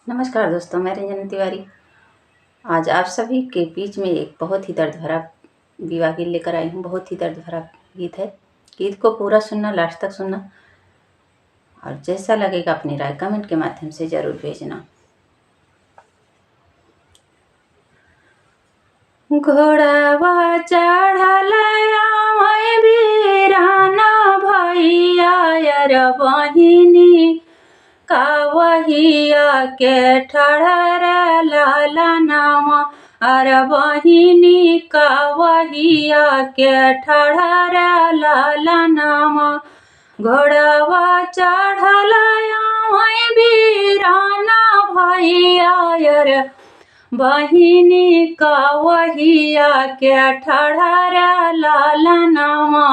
नमस्कार दोस्तों, मैं रंजना तिवारी आज आप सभी के बीच में एक बहुत ही दर्द भरा विवाह गीत लेकर आई हूँ। बहुत ही दर्द भरा गीत है। गीत को पूरा सुनना, लास्ट तक सुनना, और जैसा लगेगा अपनी राय कमेंट के माध्यम से ज़रूर भेजना। घोड़ावा चढ़ल आवे वीराना भैया यार बहिनी कावहिया के ठहर लाला नामा अर बहिनी कावहिया के ठहर लाला नामा घोड़वा चढ़ल आवे वीराना भैया यार बहिनी कावहिया के ठहर लाला नामा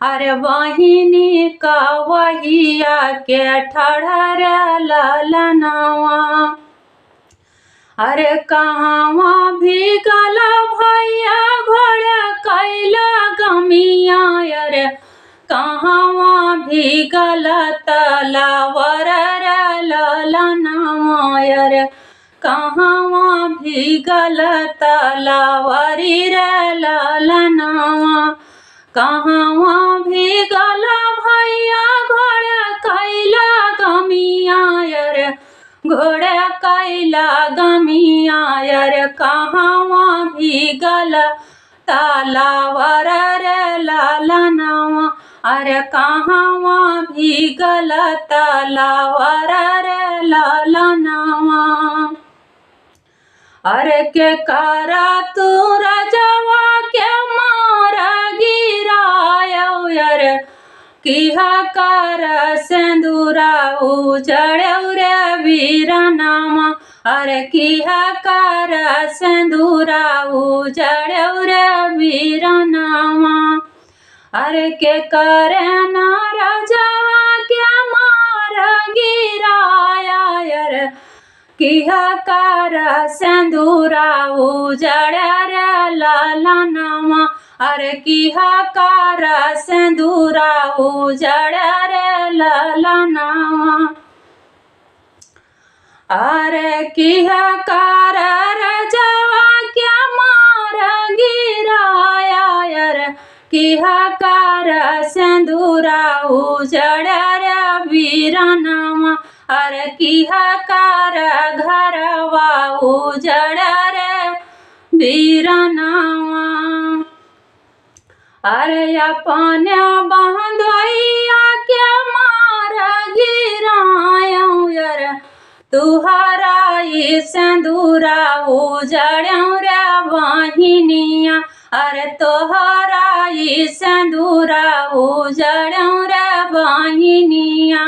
अरे बहिनी कावहिया के ठहर लाला नावा अरे कहवा भी गला भैया घोड़ा कैला गमिया अरे कहवा भी गला तलावर लाला नावा अरे कहवा भी गला तलावरी लाला नावा कहवा भी गला भैया घोड़ा कैला गमिया यार घोड़ा कैला गमिया यार कहवा भी गला तालावर लाला नावा अरे कहवा भी गला तालावर लाला नावा अरे के करा तू राजवा के मारा गिराया किहा कर सिंदूरा उजड़्यौ रे वीरा नामा अरे किहा कर सिंदूरा उजड़्यौ रे वीरा नामा अरे के करे ना राजवा के मारा गिराया यार किहा कर सिंदूरा उजड़ा रे लाला नामा अरे किहा कर सिंदूरा उजड़ा रे लाला नामा अरे किहा कर राजवा क्या मार गिराया यार किहा कर सिंदूरा उजड़ा रे वीरा नामा अरे किहा कर घरवा उजड़ा रे वीरा नावा अरे अपने बंधुआ के मार गिराया यार तुहरा सिंदूरा उजड़्यौ रे बहिनिया अरे तोहरा सिंदूरा उजड़्यौ रे बहिनिया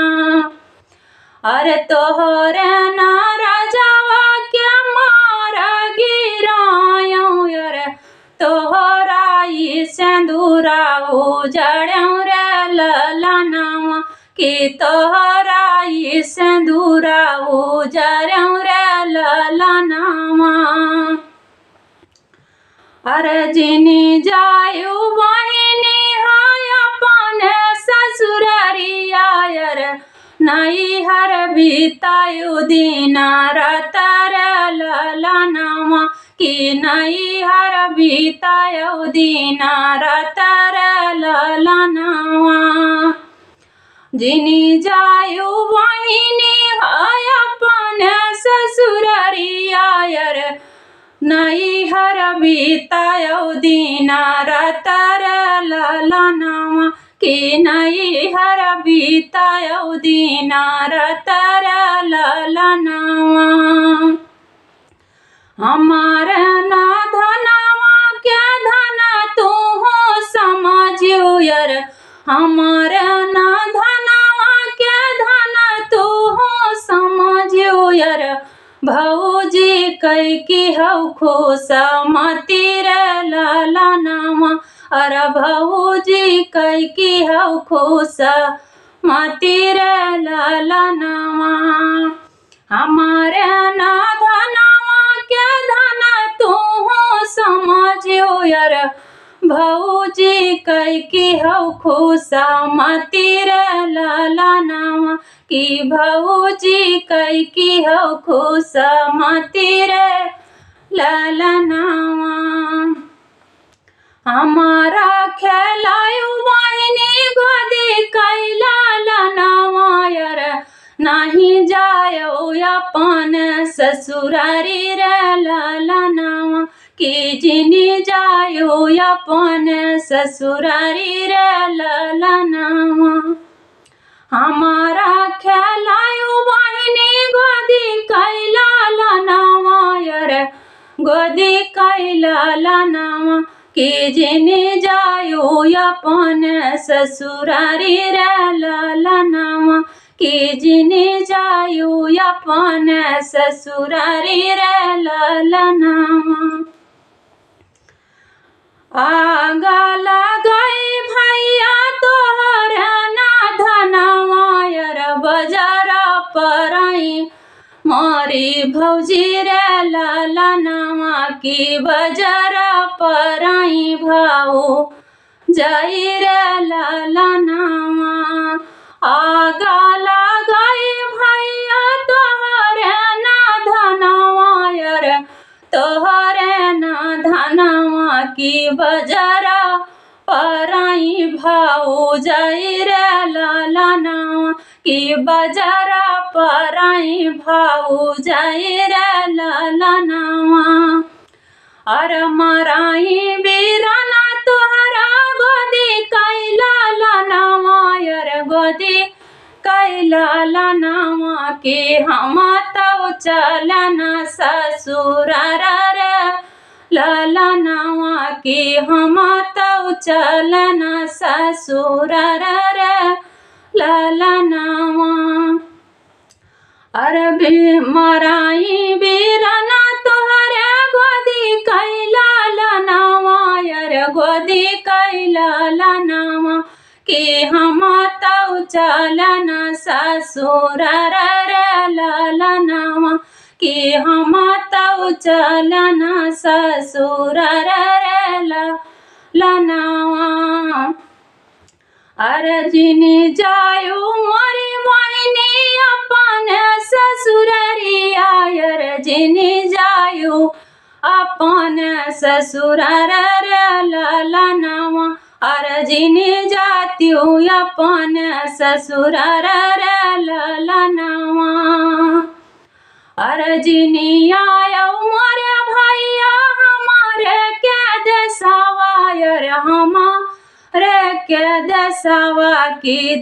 अरे तोहरे ना राजवा के मार गिराया यार तोहरा सिंदूरा उजड़्यौ रे लाला नावा कि तोहरा सिंदूरा उजड़्यौ रे लाला नावा अरे जिनी जायु बहिनी हाय अपन ससुरारिया यार नहीं हर बीतायु दीना रतर लाला नामा कि नहीं हर बीतायु दीना रतर लाला नामा जिनी जायु बहिनी हाय अपन ससुरारिया यार नहीं हर बीतायु दीना रतर लाला नामा कि नहीं हर बीतायु दीना रतर लाला नावा हमार ना धनवा के धन तू हो समझियो यार हमार ना धनवा के धन तू हो समझियो यार भौजी कई की हौ खुश मती रे लाला नामा अरे भौजी कई की हौ खुश मती रे लाला नामा हमारे ना धनवा के धन तू हो समझियो यार भौजी कैकी हौ खुशा मती रे ललनावा कि भौजी कैकी हौ खुशा मती रे ललनावा। हमारा खेलायु बहिनी गोदी कैला लनवायर नहीं जायो अपन ससुरारी रे ललनावा कि जिनी जायो अपन ससुरारी रे ललनावा। हमारा खेलायु बहिनी गोदी कैला लनवायर गोदी कैला लनवा कि जिनी जायो अपन ससुरारी रे ललनावा कि जिनी जायो अपन ससुरारी रे ललनावा। आगा लगाई भैया तोहर ना धनवायर बजारा परई मोरी भौजी रे ललनावा कि बजारा परई भाऊ जाई रे ललनावा। आगा लगाई भैया तोहर ना धनवायर तोहर ना धनवा कि बजारा परई भाऊ जाई रे ललनावा कि बजारा परई भाऊ जाई रे ललनावा। अर मराई बीराना तोहरा गोदी कैला लनवायर गोदी कैला लनवा कि हम तो चलना ससुरार रे ललनावा कि हम तो चलना ससुरार रे ललनावा। अरे मराई बीराना तोहरे गोदी कैला लनवायर गोदी कैला लनवा कि हम तो चलना ससुरार रे ललनावा कि हम तो चलना ससुरार रे ललनावा। अरे जिनी जायो मोरी बहिनी अपन ससुरारी आयर जिनी जायो अपन ससुरार रे ललनावा। अरे जिनी जातियो अपन ससुरार रे ललनावा। अरे जिनी आयो मोरे भैया हमारे के देसावायर हमारे के देसावा की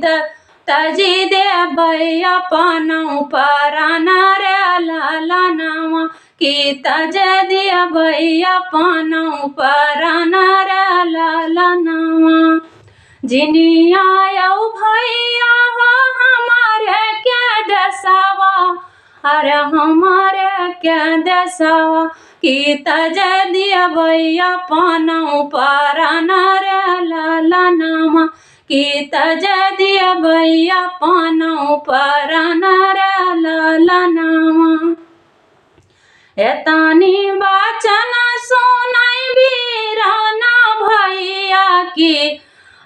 तजी देबै अपन पराना रे ललनावा कि तज देबै अपन पराना रे ललनावा। जिनी आयो भैया हो हमारे के देसावा अरे हमारे के देसावा कि तज देबै अपन पराना रे ललनावा कि तज देबै अपन पराना रे ललनावा। एतानी वचन सुनाई बीराना भैया कि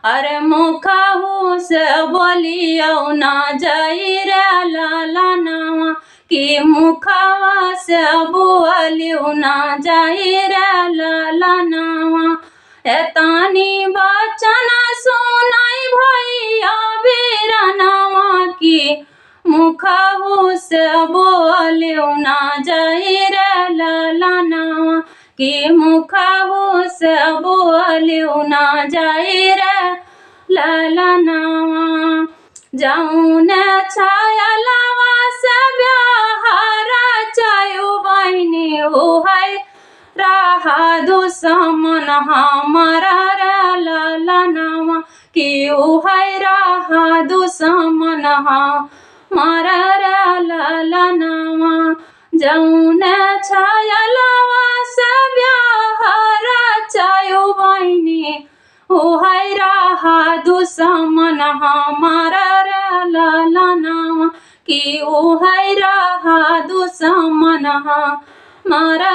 अरे मुखहु से बोलियो ना जाई रे ललनावा कि मुखवा से बोलियो ना जाई रे ललनावा। एतानी वचन सुनाई भैया बीरानावा कि मुखहु से बोलियो ना जाई रे ललनावा कि मुखहु से बोलियो ना जाई रे ललनावा। जाऊन छायलवा से ब्याहरा चायो बहिनी हो है रहा दुश्मन हमारा रे ललनावा कि ओ है रहा दुश्मन हमारा रे ललनावा। जौन छायलवा से ब्याहरा चायो बहिनी हो है रहा दुश्मन हमारा रे ललनावा कि ओ है रहा दुश्मन हमारा